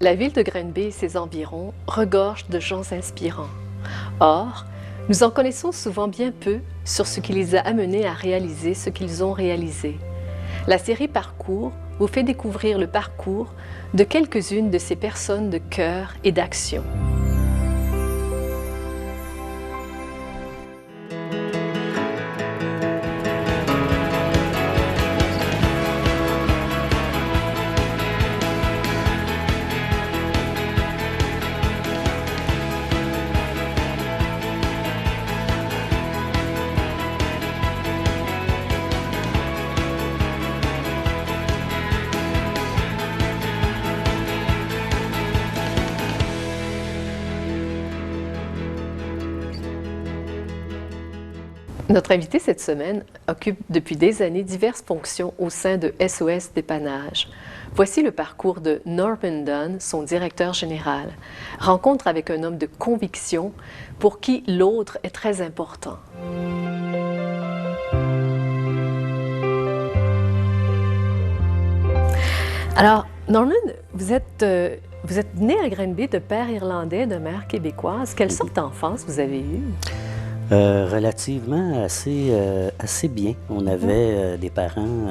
La ville de Granby et ses environs regorgent de gens inspirants. Or, nous en connaissons souvent bien peu sur ce qui les a amenés à réaliser ce qu'ils ont réalisé. La série Parcours vous fait découvrir le parcours de quelques-unes de ces personnes de cœur et d'action. Notre invité cette semaine occupe depuis des années diverses fonctions au sein de SOS Dépannage. Voici le parcours de Norman Dunn, son directeur général. Rencontre avec un homme de conviction pour qui l'autre est très important. Alors, Norman, vous êtes né à Granby de père irlandais, de mère québécoise. Quelle sorte d'enfance vous avez eue? Relativement assez bien. On avait des parents,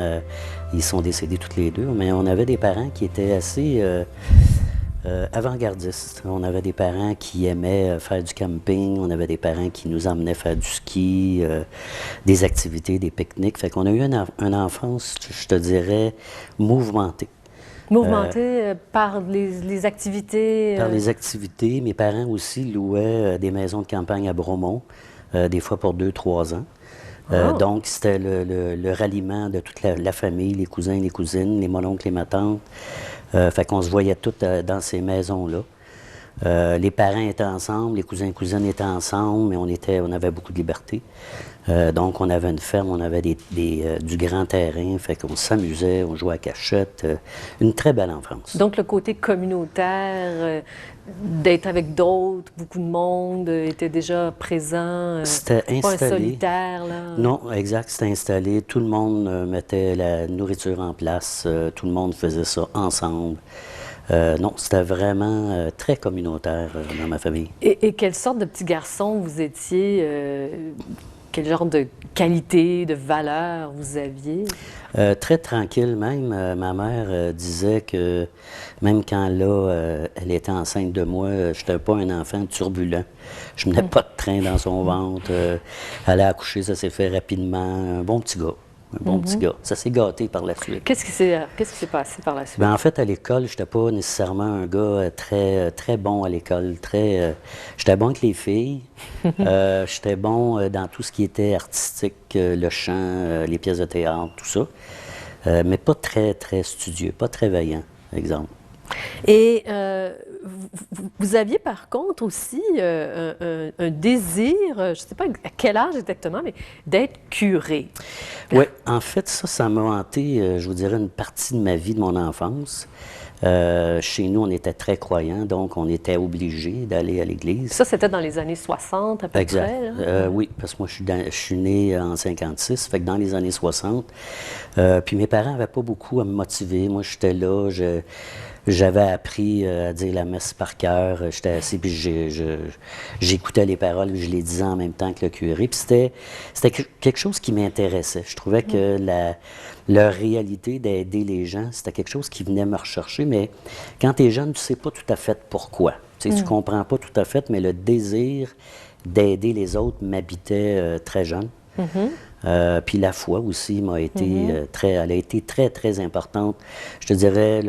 ils sont décédés tous les deux, mais on avait des parents qui étaient assez avant-gardistes. On avait des parents qui aimaient faire du camping, on avait des parents qui nous emmenaient faire du ski, des activités, des pique-niques. Fait qu'on a eu une enfance, je te dirais, mouvementée. Mouvementé par les activités? Par les activités. Mes parents aussi louaient des maisons de campagne à Bromont. Des fois pour 2-3 ans. Donc, c'était le ralliement de toute la famille, les cousins, les cousines, les mononcles, les matantes. Fait qu'on se voyait tous dans ces maisons-là. Les parents étaient ensemble, les cousins et cousines étaient ensemble, mais on avait beaucoup de liberté. Donc, on avait une ferme, on avait du grand terrain, fait qu'on s'amusait, on jouait à cachette. Une très belle enfance. Donc, le côté communautaire, d'être avec d'autres, beaucoup de monde, était déjà présent. C'était installé. Pas un solitaire, là. Non, exact, c'était installé. Tout le monde mettait la nourriture en place. Tout le monde faisait ça ensemble. Non, c'était vraiment très communautaire dans ma famille. Et quelle sorte de petit garçon vous étiez? Quel genre de qualité, de valeur vous aviez? Très tranquille même. Ma mère disait que même quand là, elle était enceinte de moi, je n'étais pas un enfant turbulent. Je menais pas de train dans son ventre. Elle a accouché, ça s'est fait rapidement. Un bon petit gars. Un bon petit gars. Ça s'est gâté par la suite. Qu'est-ce qui s'est passé par la suite? Bien, en fait, à l'école, je n'étais pas nécessairement un gars très bon à l'école. J'étais bon avec les filles. J'étais bon dans tout ce qui était artistique, le chant, les pièces de théâtre, tout ça. Mais pas très studieux, pas très vaillant, exemple. Et vous aviez par contre aussi un désir, je ne sais pas à quel âge exactement, mais d'être curé. Oui, en fait, ça m'a hanté, je vous dirais, une partie de ma vie, de mon enfance. Chez nous, on était très croyants, donc on était obligés d'aller à l'église. Ça, c'était dans les années 60 à peu exact. près? Là? Oui, parce que moi, je suis né en 56, fait que dans les années 60. Puis mes parents n'avaient pas beaucoup à me motiver. Moi, j'étais là, j'avais appris à dire la messe par cœur. J'étais assis, puis j'écoutais les paroles, puis je les disais en même temps que le curé. Puis c'était quelque chose qui m'intéressait. Je trouvais que leur réalité d'aider les gens, c'était quelque chose qui venait me rechercher. Mais quand tu es jeune, tu ne sais pas tout à fait pourquoi. Tu ne comprends pas tout à fait, mais le désir d'aider les autres m'habitait très jeune. Puis la foi aussi elle a été très importante. Je te dirais,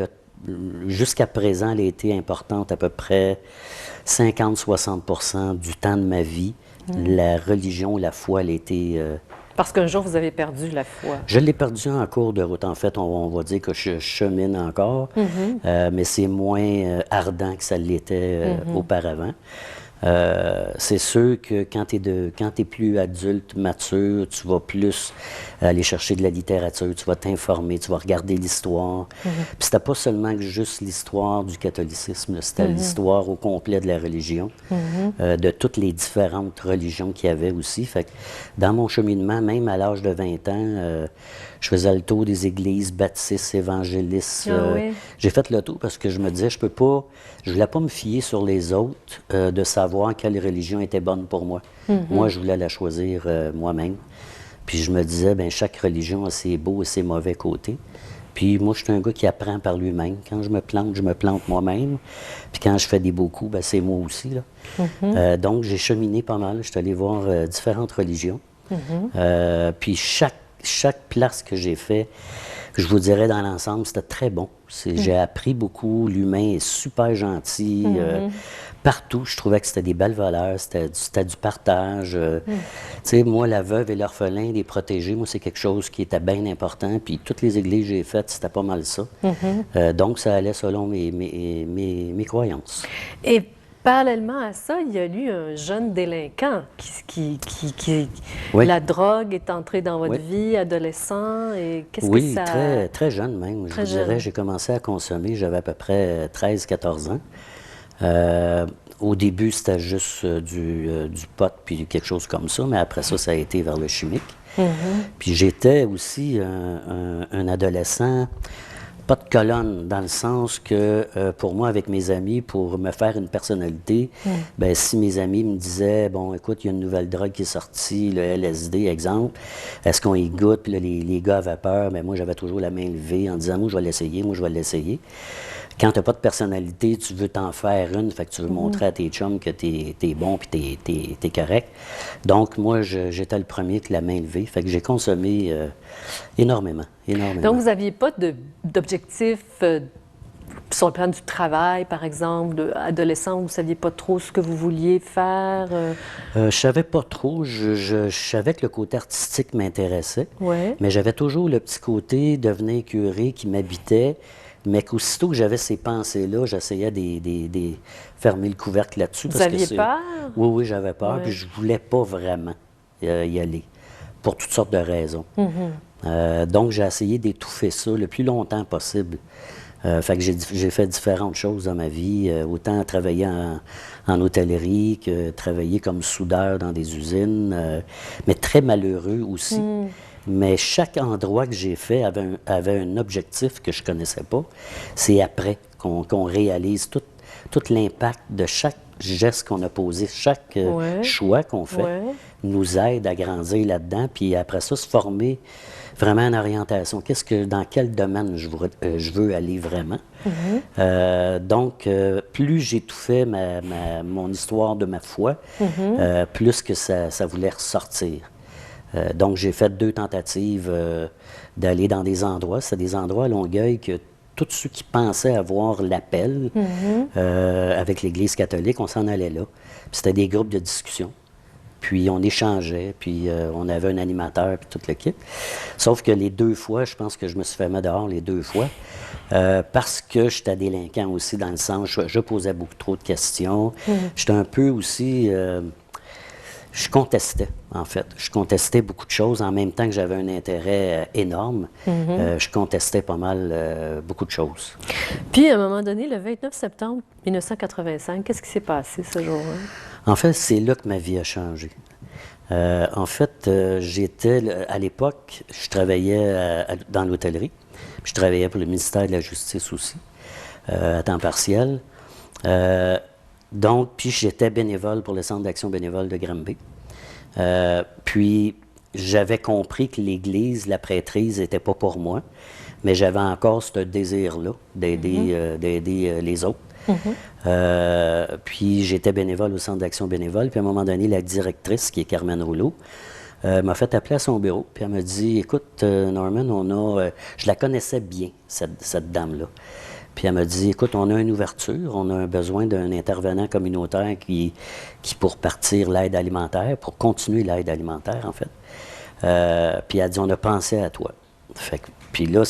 jusqu'à présent, elle a été importante à peu près 50-60% du temps de ma vie. La religion, la foi, elle a été... Parce qu'un jour, vous avez perdu la foi. Je l'ai perdu en cours de route. En fait, on va dire que je chemine encore, mais c'est moins ardent que ça l'était auparavant. C'est sûr que quand tu es plus adulte, mature, tu vas plus aller chercher de la littérature, tu vas t'informer, tu vas regarder l'histoire. Puis c'était pas seulement juste l'histoire du catholicisme, c'était l'histoire au complet de la religion, de toutes les différentes religions qu'il y avait aussi. Fait que dans mon cheminement, même à l'âge de 20 ans, Je faisais le tour des églises baptistes, évangélistes. Oui. J'ai fait le tour parce que je me disais, je voulais pas me fier sur les autres de savoir quelle religion était bonne pour moi. Moi, je voulais la choisir moi-même. Puis je me disais, ben chaque religion a ses beaux et ses mauvais côtés. Puis moi, je suis un gars qui apprend par lui-même. Quand je me plante moi-même. Puis quand je fais des beaux coups, ben, c'est moi aussi, là. Donc, j'ai cheminé pas mal. Je suis allé voir différentes religions. Puis chaque place que j'ai fait, je vous dirais dans l'ensemble, c'était très bon. J'ai appris beaucoup. L'humain est super gentil. Partout, je trouvais que c'était des belles valeurs, c'était du partage. Tu sais, moi, la veuve et l'orphelin, les protéger, moi, c'est quelque chose qui était bien important. Puis toutes les églises que j'ai faites, c'était pas mal ça. Donc, ça allait selon mes croyances. Et parallèlement à ça, il y a eu un jeune délinquant Oui. La drogue est entrée dans votre Oui. vie, adolescent, et qu'est-ce que Oui, ça... très, très jeune même. Je Très vous dirais, jeune. j'ai commencé à consommer, j'avais à peu près 13-14 ans. Au début, c'était juste du pot puis quelque chose comme ça, mais après ça a été vers le chimique. Puis j'étais aussi un adolescent, pas de colonne, dans le sens que pour moi, avec mes amis, pour me faire une personnalité, ben si mes amis me disaient, bon, écoute, il y a une nouvelle drogue qui est sortie, le LSD, exemple, est-ce qu'on y goûte? Puis là, les gars avaient peur, mais moi, j'avais toujours la main levée en disant, moi, je vais l'essayer, moi, je vais l'essayer. Quand tu n'as pas de personnalité, tu veux t'en faire une, fait que tu veux montrer à tes chums que t'es bon puis t'es correct. Donc, moi, j'étais le premier avec la main levée, fait que j'ai consommé énormément. Donc, vous n'aviez pas d'objectif sur le plan du travail, par exemple, adolescent, vous ne saviez pas trop ce que vous vouliez faire? Je savais pas trop. Je savais que le côté artistique m'intéressait, Ouais. mais j'avais toujours le petit côté devenir curé qui m'habitait. Mais qu'aussitôt que j'avais ces pensées-là, j'essayais de fermer le couvercle là-dessus. Vous aviez peur? Oui, oui, j'avais peur. Ouais. Puis je voulais pas vraiment y aller, pour toutes sortes de raisons. Donc, j'ai essayé d'étouffer ça le plus longtemps possible. Fait que j'ai fait différentes choses dans ma vie, autant travailler en hôtellerie que travailler comme soudeur dans des usines, mais très malheureux aussi. Mais chaque endroit que j'ai fait avait un objectif que je ne connaissais pas. C'est après qu'on réalise tout l'impact de chaque geste qu'on a posé, chaque choix qu'on fait nous aide à grandir là-dedans, puis après ça, se former vraiment en orientation. Dans quel domaine je veux aller vraiment? Donc, plus j'étouffais mon histoire de ma foi, plus que ça voulait ressortir. Donc, j'ai fait 2 tentatives d'aller dans des endroits. C'est des endroits à Longueuil que tous ceux qui pensaient avoir l'appel avec l'Église catholique, on s'en allait là. Puis c'était des groupes de discussion. Puis on échangeait, puis on avait un animateur, puis tout le kit. Sauf que les 2 fois, je pense que je me suis fait mettre dehors les 2 fois, parce que j'étais délinquant aussi, dans le sens, je posais beaucoup trop de questions. J'étais un peu aussi... je contestais, en fait. Je contestais beaucoup de choses en même temps que j'avais un intérêt énorme. Je contestais pas mal beaucoup de choses. Puis, à un moment donné, le 29 septembre 1985, qu'est-ce qui s'est passé ce jour-là? En fait, c'est là que ma vie a changé. En fait, à l'époque, je travaillais dans l'hôtellerie. Je travaillais pour le ministère de la Justice aussi, à temps partiel. Donc, puis j'étais bénévole pour le Centre d'action bénévole de Granby. Puis, j'avais compris que l'Église, la prêtrise, n'était pas pour moi, mais j'avais encore ce désir-là d'aider les autres. Puis, j'étais bénévole au Centre d'action bénévole. Puis, à un moment donné, la directrice, qui est Carmen Rouleau, m'a fait appeler à son bureau. Puis, elle m'a dit, écoute, Norman, je la connaissais bien, cette dame-là. Puis elle m'a dit, écoute, on a une ouverture, on a un besoin d'un intervenant communautaire qui pour partir l'aide alimentaire, pour continuer l'aide alimentaire, en fait. Puis elle a dit, on a pensé à toi. Puis là,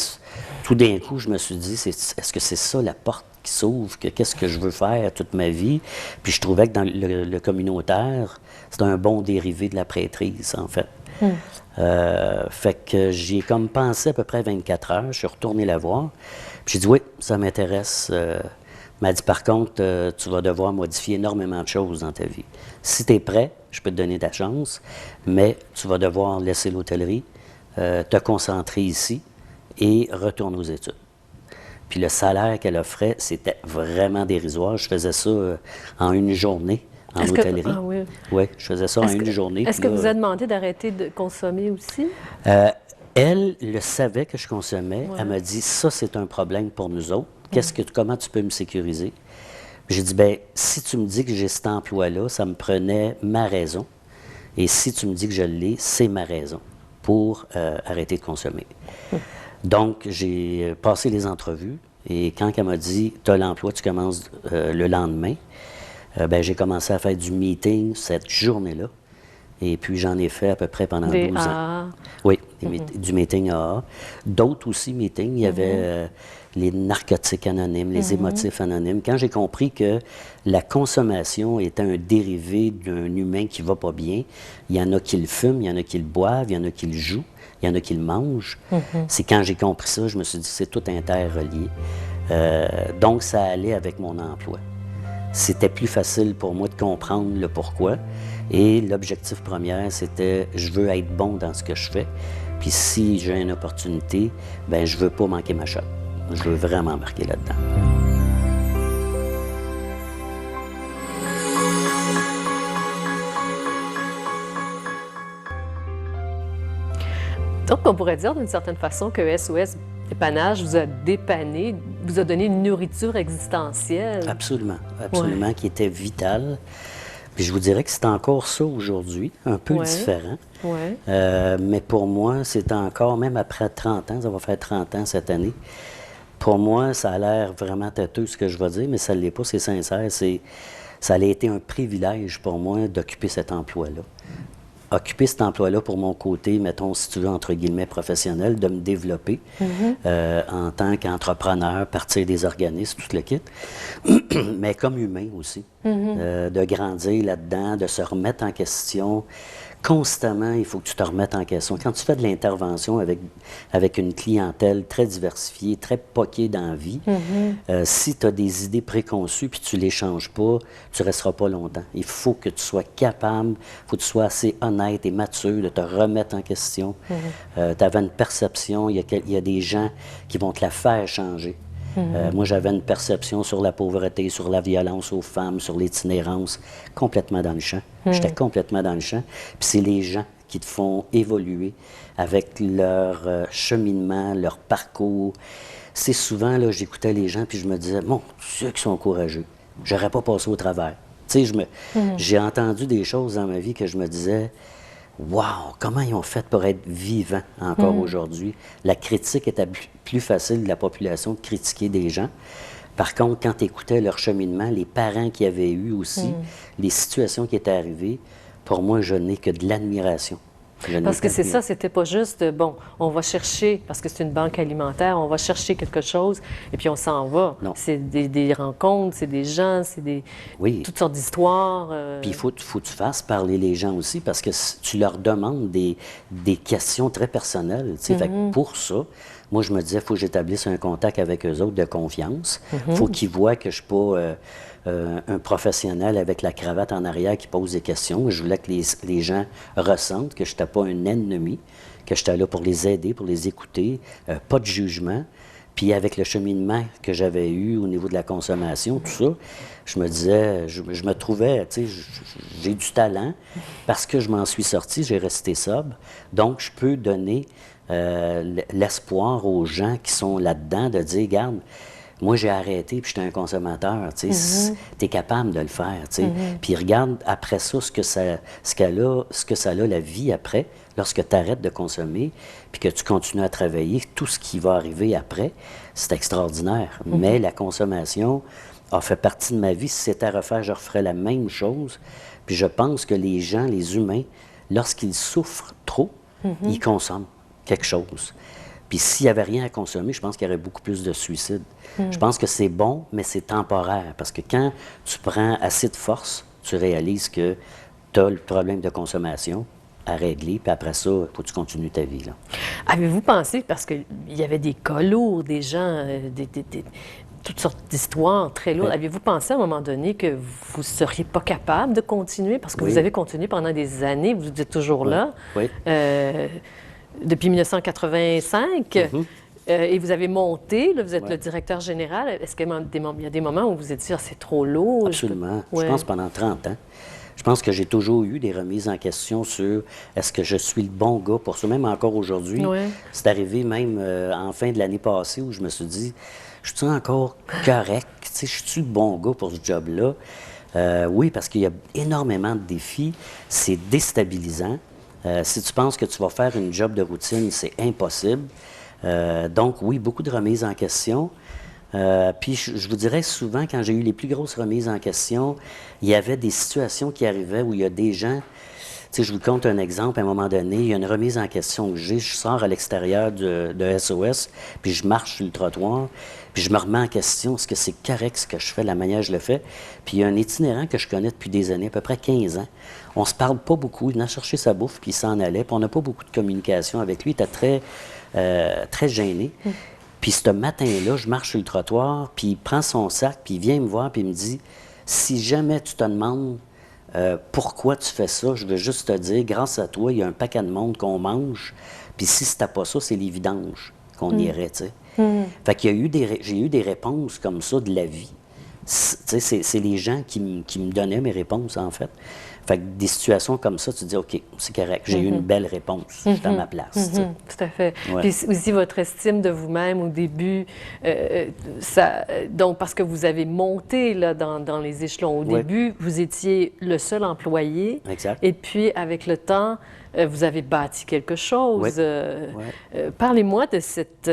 tout d'un coup, je me suis dit, est-ce que c'est ça la porte qui s'ouvre, que qu'est-ce que je veux faire toute ma vie? Puis je trouvais que dans le communautaire, c'était un bon dérivé de la prêtrise, en fait. Fait que j'y ai comme pensé à peu près 24 heures, je suis retourné la voir. J'ai dit, oui, ça m'intéresse. Elle m'a dit, par contre, tu vas devoir modifier énormément de choses dans ta vie. Si tu es prêt, je peux te donner ta chance, mais tu vas devoir laisser l'hôtellerie, te concentrer ici et retourne aux études. Puis le salaire qu'elle offrait, c'était vraiment dérisoire. Je faisais ça en une journée en hôtellerie. Ah oui. Oui, je faisais ça en une journée. Est-ce que vous a demandé d'arrêter de consommer aussi? Elle le savait que je consommais. Ouais. Elle m'a dit, ça, c'est un problème pour nous autres. Comment tu peux me sécuriser? J'ai dit, ben si tu me dis que j'ai cet emploi-là, ça me prenait ma raison. Et si tu me dis que je l'ai, c'est ma raison pour arrêter de consommer. Donc, j'ai passé les entrevues et quand elle m'a dit, tu as l'emploi, tu commences le lendemain, ben, j'ai commencé à faire du meeting cette journée-là. Et puis, j'en ai fait à peu près pendant 12 ans. Oui, du meeting AA. D'autres aussi meetings. Il y avait les narcotiques anonymes, les émotifs anonymes. Quand j'ai compris que la consommation était un dérivé d'un humain qui va pas bien, il y en a qui le fument, il y en a qui le boivent, il y en a qui le jouent, il y en a qui le mangent. C'est quand j'ai compris ça, je me suis dit, c'est tout interrelié. Donc, ça allait avec mon emploi. C'était plus facile pour moi de comprendre le pourquoi. Et l'objectif premier, c'était je veux être bon dans ce que je fais. Puis si j'ai une opportunité, ben je veux pas manquer ma shot. Je veux vraiment marquer là-dedans. Donc, on pourrait dire d'une certaine façon que SOS Dépannage vous a dépanné, vous a donné une nourriture existentielle. Absolument, absolument, qui était vitale. Puis je vous dirais que c'est encore ça aujourd'hui, un peu différent. Mais pour moi, c'est encore, même après 30 ans, ça va faire 30 ans cette année, pour moi, ça a l'air vraiment têteux ce que je vais dire, mais ça ne l'est pas, c'est sincère. Ça a été un privilège pour moi d'occuper cet emploi-là. Occuper cet emploi-là pour mon côté, mettons, si tu veux, entre guillemets, professionnel, de me développer en tant qu'entrepreneur, partir des organismes, tout le kit, mais comme humain aussi, de grandir là-dedans, de se remettre en question. Constamment, il faut que tu te remettes en question. Quand tu fais de l'intervention avec une clientèle très diversifiée, très poquée dans la vie, si tu as des idées préconçues puis tu ne les changes pas, tu ne resteras pas longtemps. Il faut que tu sois capable, il faut que tu sois assez honnête et mature de te remettre en question. Tu avais une perception, il y a des gens qui vont te la faire changer. Moi, j'avais une perception sur la pauvreté, sur la violence aux femmes, sur l'itinérance, complètement dans le champ. J'étais complètement dans le champ. Puis c'est les gens qui te font évoluer avec leur cheminement, leur parcours. C'est souvent, là, j'écoutais les gens, puis je me disais, bon, ceux qui sont courageux, j'aurais pas passé au travers. Tu sais, j'ai entendu des choses dans ma vie que je me disais, wow, comment ils ont fait pour être vivants encore aujourd'hui? La critique était plus facile de la population de critiquer des gens. Par contre, quand tu écoutais leur cheminement, les parents qui avaient eu aussi, les situations qui étaient arrivées, pour moi, je n'ai que de l'admiration. Parce que c'est ça, c'était pas juste, bon, on va chercher, parce que c'est une banque alimentaire, on va chercher quelque chose et puis on s'en va. Non. C'est des rencontres, c'est des gens, c'est toutes sortes d'histoires. Puis il faut que tu fasses parler les gens aussi parce que tu leur demandes des questions très personnelles. Fait que pour ça, moi, je me disais, il faut que j'établisse un contact avec eux autres de confiance. Il faut qu'ils voient que je ne suis pas un professionnel avec la cravate en arrière qui pose des questions. Je voulais que les gens ressentent que je n'étais pas un ennemi, que j'étais là pour les aider, pour les écouter, pas de jugement. Puis avec le cheminement que j'avais eu au niveau de la consommation, tout ça, je me disais, je me trouvais, tu sais, j'ai du talent parce que je m'en suis sorti, j'ai resté sobre. Donc, je peux donner l'espoir aux gens qui sont là-dedans de dire, regarde, moi, j'ai arrêté, puis j'étais un consommateur, tu sais, t'es capable de le faire, tu sais. Puis regarde, après ça, ce que ça a, la vie après, lorsque tu arrêtes de consommer, puis que tu continues à travailler, tout ce qui va arriver après, c'est extraordinaire. Mais la consommation a fait partie de ma vie. Si c'était à refaire, je referais la même chose. Puis je pense que les gens, les humains, lorsqu'ils souffrent trop, ils consomment quelque chose. Puis s'il n'y avait rien à consommer, je pense qu'il y aurait beaucoup plus de suicides. Je pense que c'est bon, mais c'est temporaire. Parce que quand tu prends assez de force, tu réalises que tu as le problème de consommation à régler, puis après ça, il faut que tu continues ta vie. Là. Avez-vous pensé, parce qu'il y avait des cas lourds, des gens, toutes sortes d'histoires très lourdes, avez-vous pensé à un moment donné que vous ne seriez pas capable de continuer? Parce que vous avez continué pendant des années, vous êtes toujours là. depuis 1985. Et vous avez monté, là, vous êtes Ouais. le directeur général. Est-ce qu'il y a des moments où vous vous êtes dit, ah, c'est trop lourd? Absolument. Ouais. Je pense pendant 30 ans. Je pense que j'ai toujours eu des remises en question sur est-ce que je suis le bon gars pour ça. Même encore aujourd'hui, Ouais. c'est arrivé même en fin de l'année passée où je me suis dit, je suis encore correct? Tu sais, je suis le bon gars pour ce job-là? Oui, parce qu'il y a énormément de défis. C'est déstabilisant. Si tu penses que tu vas faire une job de routine, c'est impossible. Donc, oui, beaucoup de remises en question. Puis, je vous dirais souvent, quand j'ai eu les plus grosses remises en question, il y avait des situations qui arrivaient où il y a des gens. Tu sais, je vous conte un exemple. À un moment donné, il y a une remise en question que j'ai. Je sors à l'extérieur de SOS, puis je marche sur le trottoir, puis je me remets en question. Est-ce que c'est correct ce que je fais, la manière dont je le fais? Puis il y a un itinérant que je connais depuis des années, à peu près 15 ans. On se parle pas beaucoup. Il venait chercher sa bouffe, puis il s'en allait. Puis on n'a pas beaucoup de communication avec lui. Il était très gêné. Puis ce matin-là, je marche sur le trottoir, puis il prend son sac, puis il vient me voir, puis il me dit, si jamais tu te demandes pourquoi tu fais ça, je veux juste te dire, grâce à toi, il y a un paquet de monde qu'on mange, puis si c'était pas ça, c'est les vidanges qu'on irait, tu sais. Fait qu'il y a eu j'ai eu des réponses comme ça de la vie. Tu sais, c'est les gens qui me donnaient mes réponses, en fait. Fait que des situations comme ça, tu te dis, OK, c'est correct, j'ai eu une belle réponse, je suis à ma place. Tu sais. Tout à fait. Ouais. Puis aussi, votre estime de vous-même au début, donc parce que vous avez monté là, dans les échelons. Au Ouais. début, vous étiez le seul employé. Exact. Et puis, avec le temps, vous avez bâti quelque chose. Ouais. Parlez-moi de cette...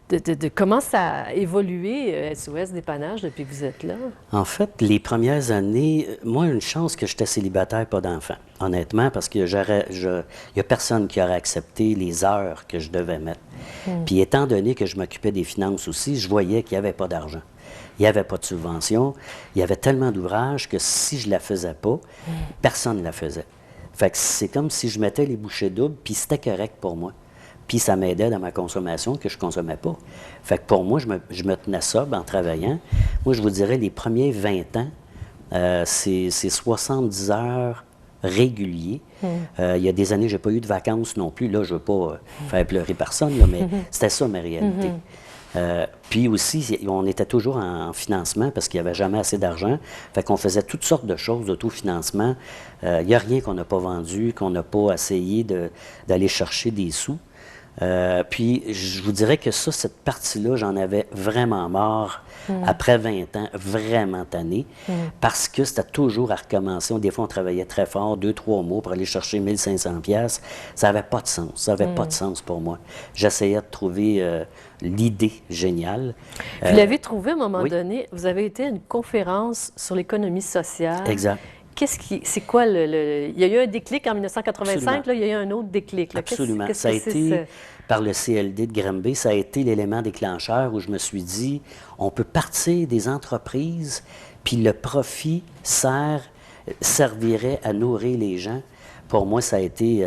de comment ça a évolué, SOS Dépannage, depuis que vous êtes là. En fait, les premières années, moi, une chance que j'étais célibataire, pas d'enfant, honnêtement, parce qu'il n'y a personne qui aurait accepté les heures que je devais mettre. Puis étant donné que je m'occupais des finances aussi, je voyais qu'il n'y avait pas d'argent. Il n'y avait pas de subvention. Il y avait tellement d'ouvrages que si je ne la faisais pas, personne ne la faisait. Fait que c'est comme si je mettais les bouchées doubles, puis c'était correct pour moi. Puis ça m'aidait dans ma consommation que je ne consommais pas. Fait que pour moi, je me tenais sobre en travaillant. Moi, je vous dirais, les premiers 20 ans, c'est 70 heures réguliers. Il y a des années, je n'ai pas eu de vacances non plus. Là, je ne veux pas faire pleurer personne, là, mais c'était ça ma réalité. Puis aussi, on était toujours en financement parce qu'il n'y avait jamais assez d'argent. Fait qu'on faisait toutes sortes de choses d'autofinancement. Il n'y a rien qu'on n'a pas vendu, qu'on n'a pas essayé d'aller chercher des sous. Puis je vous dirais que ça, cette partie-là, j'en avais vraiment marre après 20 ans, vraiment tanné, parce que c'était toujours à recommencer. Des fois, on travaillait très fort, 2-3 mois pour aller chercher 1500 pièces. Ça n'avait pas de sens. Ça n'avait pas de sens pour moi. J'essayais de trouver l'idée géniale. Vous l'avez trouvé à un moment oui. donné. Vous avez été à une conférence sur l'économie sociale. Exact. C'est quoi il y a eu un déclic en 1985, Absolument. là, il y a eu un autre déclic. Là. Absolument. Qu'est-ce Ça a que c'est, été, par le CLD de Granby, ça a été l'élément déclencheur où je me suis dit, on peut partir des entreprises, puis le profit servirait à nourrir les gens. Pour moi, ça a été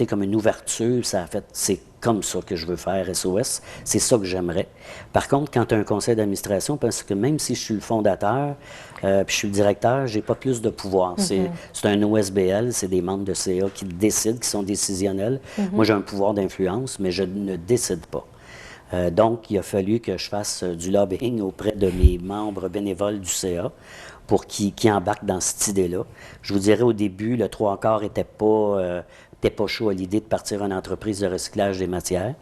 comme une ouverture. C'est comme ça que je veux faire SOS. C'est ça que j'aimerais. Par contre, quand tu as un conseil d'administration, parce que même si je suis le fondateur, puis je suis le directeur, j'ai pas plus de pouvoir. C'est un OSBL, c'est des membres de CA qui décident, qui sont décisionnels. Moi, j'ai un pouvoir d'influence, mais je ne décide pas. Donc, il a fallu que je fasse du lobbying auprès de mes membres bénévoles du CA pour qu'ils embarquent dans cette idée-là. Je vous dirais, au début, le 3/4 n'était pas chaud à l'idée de partir une entreprise de recyclage des matières.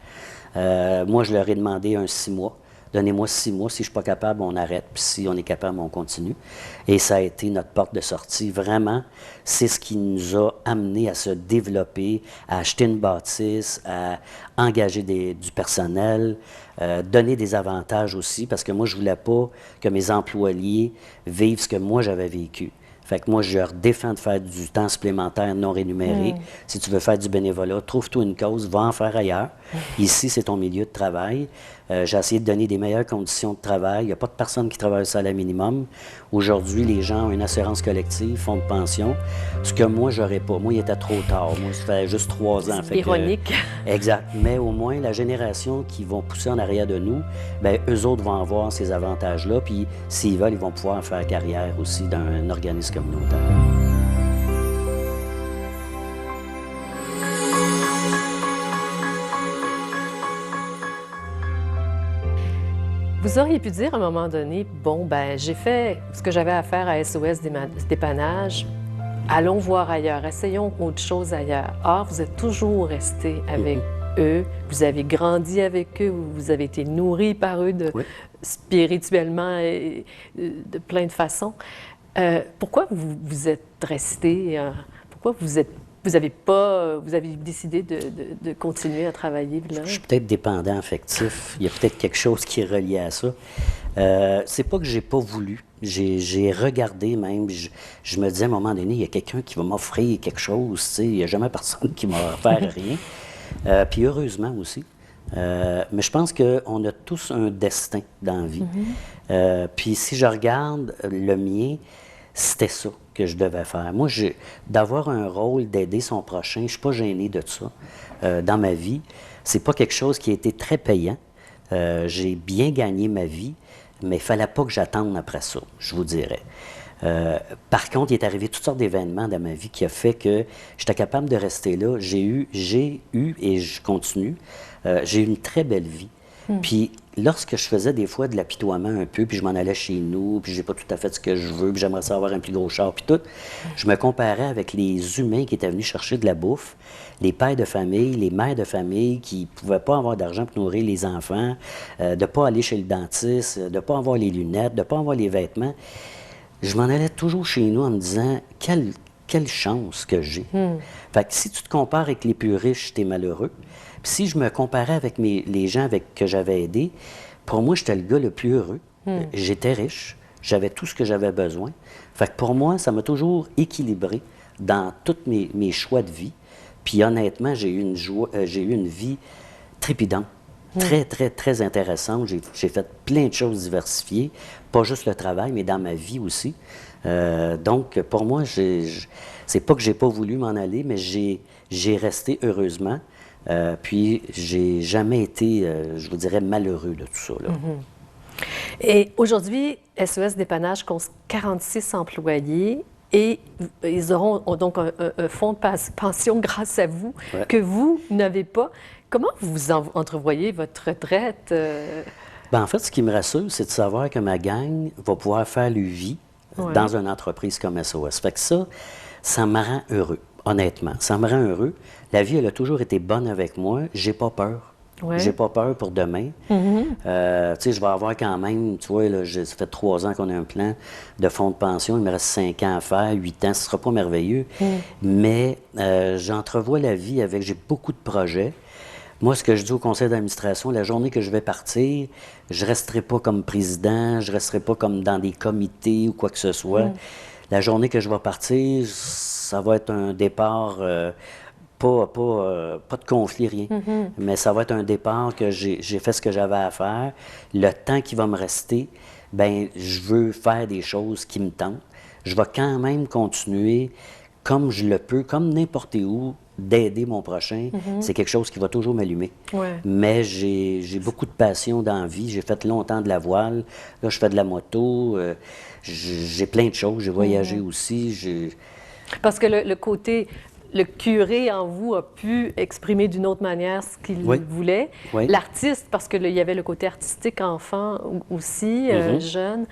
Moi, je leur ai demandé 6 mois. Donnez-moi 6 mois. Si je ne suis pas capable, on arrête. Puis si on est capable, on continue. Et ça a été notre porte de sortie. Vraiment, c'est ce qui nous a amené à se développer, à acheter une bâtisse, à engager du personnel, donner des avantages aussi, parce que moi, je ne voulais pas que mes employés vivent ce que moi, j'avais vécu. Fait que moi, je leur défends de faire du temps supplémentaire non rémunéré. Si tu veux faire du bénévolat, trouve-toi une cause, va en faire ailleurs. Ici, c'est ton milieu de travail. J'ai essayé de donner des meilleures conditions de travail. Il n'y a pas de personne qui travaille au salaire minimum. Aujourd'hui, les gens ont une assurance collective, fonds de pension, ce que moi, j'aurais pas. Moi, il était trop tard. Moi, ça fait juste 3 ans. C'est ironique. Exact. Mais au moins, la génération qui vont pousser en arrière de nous, bien, eux autres vont avoir ces avantages-là. Puis, s'ils veulent, ils vont pouvoir faire carrière aussi dans un organisme communautaire. Vous auriez pu dire à un moment donné, bon, ben j'ai fait ce que j'avais à faire à SOS Dépannage, allons voir ailleurs, essayons autre chose ailleurs. Or, vous êtes toujours resté avec eux, vous avez grandi avec eux, vous avez été nourri par eux Oui. spirituellement et de plein de façons. Pourquoi vous êtes resté, pourquoi vous avez décidé de continuer à travailler là? Je suis peut-être dépendant affectif. Il y a peut-être quelque chose qui est relié à ça. C'est pas que j'ai pas voulu. J'ai regardé même. Je me disais à un moment donné, il y a quelqu'un qui va m'offrir quelque chose. Tu sais, il n'y a jamais personne qui m'a offert rien. Puis heureusement aussi. Mais je pense qu'on a tous un destin dans la vie. Puis si je regarde le mien, c'était ça que je devais faire. Moi, d'avoir un rôle d'aider son prochain, je ne suis pas gêné de ça dans ma vie. C'est pas quelque chose qui a été très payant. J'ai bien gagné ma vie, mais il ne fallait pas que j'attende après ça, je vous dirais. Par contre, il est arrivé toutes sortes d'événements dans ma vie qui a fait que j'étais capable de rester là. J'ai eu et je continue, j'ai eu une très belle vie. Puis lorsque je faisais des fois de l'apitoiement un peu, puis je m'en allais chez nous, puis j'ai pas tout à fait ce que je veux, puis j'aimerais ça avoir un plus gros char, puis tout, je me comparais avec les humains qui étaient venus chercher de la bouffe, les pères de famille, les mères de famille qui pouvaient pas avoir d'argent pour nourrir les enfants, de pas aller chez le dentiste, de pas avoir les lunettes, de pas avoir les vêtements. Je m'en allais toujours chez nous en me disant quelle chance que j'ai. Fait que si tu te compares avec les plus riches, t'es malheureux. Puis si je me comparais avec les gens que j'avais aidés, pour moi, j'étais le gars le plus heureux. J'étais riche, j'avais tout ce que j'avais besoin. Fait que pour moi, ça m'a toujours équilibré dans tous mes choix de vie. Puis honnêtement, j'ai eu une vie trépidante. Très, très, très intéressante. J'ai fait plein de choses diversifiées, pas juste le travail, mais dans ma vie aussi. Donc, pour moi, c'est pas que j'ai pas voulu m'en aller, mais j'ai resté heureusement. Puis, j'ai jamais été, je vous dirais, malheureux de tout ça, là. Et aujourd'hui, SOS Dépannage compte 46 employés et ils auront donc un fonds de pension grâce à vous, que vous n'avez pas. Comment vous entrevoyez votre retraite? Ben, en fait, ce qui me rassure, c'est de savoir que ma gang va pouvoir faire leur vie dans une entreprise comme SOS. Fait que ça me rend heureux, honnêtement. Ça me rend heureux. La vie, elle a toujours été bonne avec moi. J'ai pas peur. J'ai pas peur pour demain. Tu sais, je vais avoir quand même, tu vois, là, ça fait 3 ans qu'on a un plan de fonds de pension. Il me reste 5 ans à faire, 8 ans. Ce sera pas merveilleux. Mais j'entrevois la vie avec, j'ai beaucoup de projets. Moi, ce que je dis au conseil d'administration, la journée que je vais partir, je ne resterai pas comme président, je ne resterai pas comme dans des comités ou quoi que ce soit. La journée que je vais partir, ça va être un départ, pas de conflit, rien. Mais ça va être un départ que j'ai fait ce que j'avais à faire. Le temps qui va me rester, ben je veux faire des choses qui me tentent. Je vais quand même continuer comme je le peux, comme n'importe où, d'aider mon prochain. C'est quelque chose qui va toujours m'allumer. Mais j'ai beaucoup de passion dans la vie. J'ai fait longtemps de la voile. Là, je fais de la moto. J'ai plein de choses. J'ai voyagé aussi. Parce que le curé en vous a pu exprimer d'une autre manière ce qu'il voulait. L'artiste, parce qu'il y avait le côté artistique enfant aussi, jeune.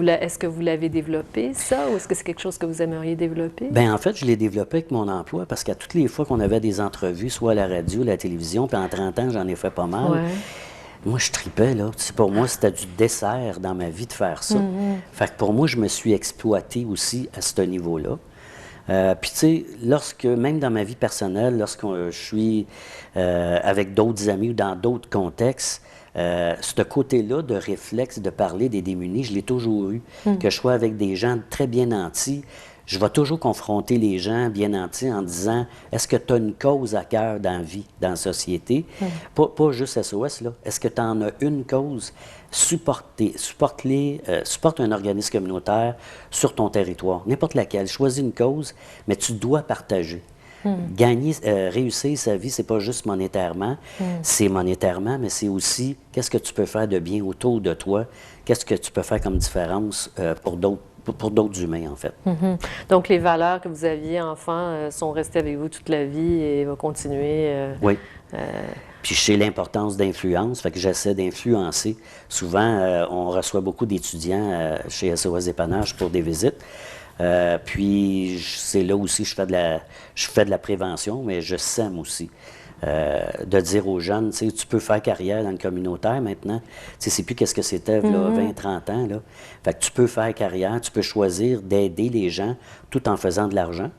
Est-ce que vous l'avez développé, ça, ou est-ce que c'est quelque chose que vous aimeriez développer? Bien, en fait, je l'ai développé avec mon emploi parce qu'à toutes les fois qu'on avait des entrevues, soit à la radio, à la télévision, puis en 30 ans, j'en ai fait pas mal. Moi, je tripais, là. Pour moi, c'était du dessert dans ma vie de faire ça. Fait que pour moi, je me suis exploité aussi à ce niveau-là. Puis, tu sais, même dans ma vie personnelle, je suis avec d'autres amis ou dans d'autres contextes, ce côté-là de réflexe de parler des démunis, je l'ai toujours eu. Que je sois avec des gens très bien nantis, je vais toujours confronter les gens bien nantis en disant est-ce que tu as une cause à cœur dans la vie, dans la société? Pas juste SOS, là. Est-ce que tu en as une cause? Supporte un organisme communautaire sur ton territoire, n'importe laquelle. Choisis une cause, mais tu dois partager. Réussir sa vie, c'est pas juste monétairement. C'est monétairement, mais c'est aussi qu'est-ce que tu peux faire de bien autour de toi, qu'est-ce que tu peux faire comme différence pour d'autres humains, en fait. Donc, les valeurs que vous aviez enfant sont restées avec vous toute la vie et vont continuer Puis je sais l'importance d'influence, fait que j'essaie d'influencer. Souvent, on reçoit beaucoup d'étudiants chez SOS Dépannage pour des visites. Puis c'est là aussi je fais de la prévention, mais je sème aussi. De dire aux jeunes, tu sais, tu peux faire carrière dans le communautaire maintenant. Tu sais, c'est plus qu'est-ce que c'était, là, 20, 30 ans, là. Fait que tu peux faire carrière, tu peux choisir d'aider les gens tout en faisant de l'argent.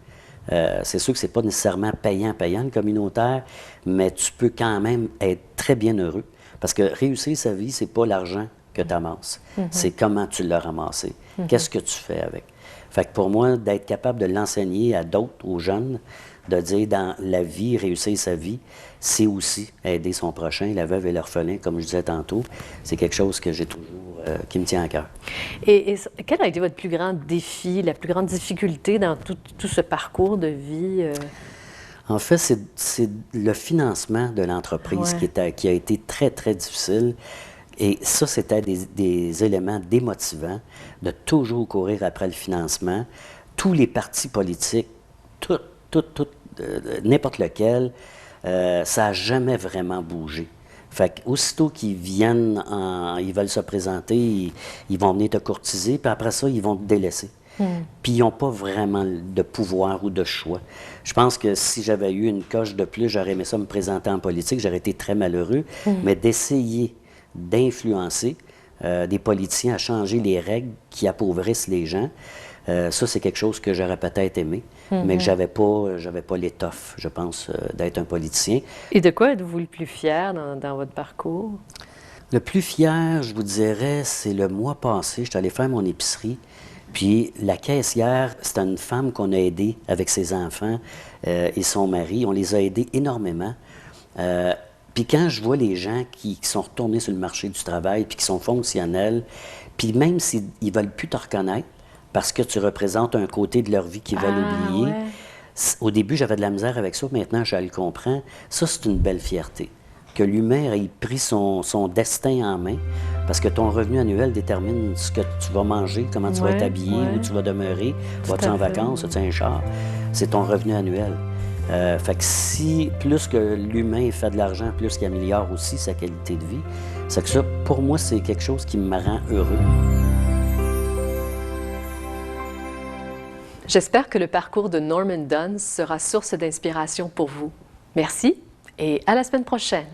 C'est sûr que c'est pas nécessairement payant, le communautaire, mais tu peux quand même être très bien heureux. Parce que réussir sa vie, c'est pas l'argent que tu amasses. C'est comment tu l'as ramassé. Qu'est-ce que tu fais avec? Fait que pour moi, d'être capable de l'enseigner à d'autres, aux jeunes, de dire dans la vie, réussir sa vie, c'est aussi aider son prochain, la veuve et l'orphelin, comme je disais tantôt. C'est quelque chose que j'ai toujours, qui me tient à cœur. Et quel a été votre plus grand défi, la plus grande difficulté dans tout ce parcours de vie? En fait, c'est le financement de l'entreprise qui a été très, très difficile. Et ça, c'était des éléments démotivants de toujours courir après le financement. Tous les partis politiques, n'importe lequel, ça n'a jamais vraiment bougé. Fait qu'aussitôt qu'ils viennent, ils veulent se présenter, ils vont venir te courtiser, puis après ça, ils vont te délaisser. Puis ils n'ont pas vraiment de pouvoir ou de choix. Je pense que si j'avais eu une coche de plus, j'aurais aimé ça me présenter en politique, j'aurais été très malheureux, mais d'essayer d'influencer des politiciens à changer les règles qui appauvrissent les gens, ça, c'est quelque chose que j'aurais peut-être aimé, mais que j'avais pas l'étoffe, je pense, d'être un politicien. Et de quoi êtes-vous le plus fier dans votre parcours? Le plus fier, je vous dirais, c'est le mois passé, j'étais allé faire mon épicerie, puis la caissière, c'était une femme qu'on a aidée avec ses enfants et son mari. On les a aidés énormément. Puis quand je vois les gens qui sont retournés sur le marché du travail, puis qui sont fonctionnels, puis même s'ils ne veulent plus te reconnaître, parce que tu représentes un côté de leur vie qu'ils veulent oublier. Ouais. Au début, j'avais de la misère avec ça, maintenant, je le comprends. Ça, c'est une belle fierté. Que l'humain ait pris son destin en main, parce que ton revenu annuel détermine ce que tu vas manger, comment tu vas être habillé, où tu vas demeurer, vas-tu en vacances, as-tu un char. C'est ton revenu annuel. Fait que si, plus que l'humain fait de l'argent, plus qu'il améliore aussi sa qualité de vie, c'est que ça, pour moi, c'est quelque chose qui me rend heureux. J'espère que le parcours de Norman Dunn sera source d'inspiration pour vous. Merci et à la semaine prochaine.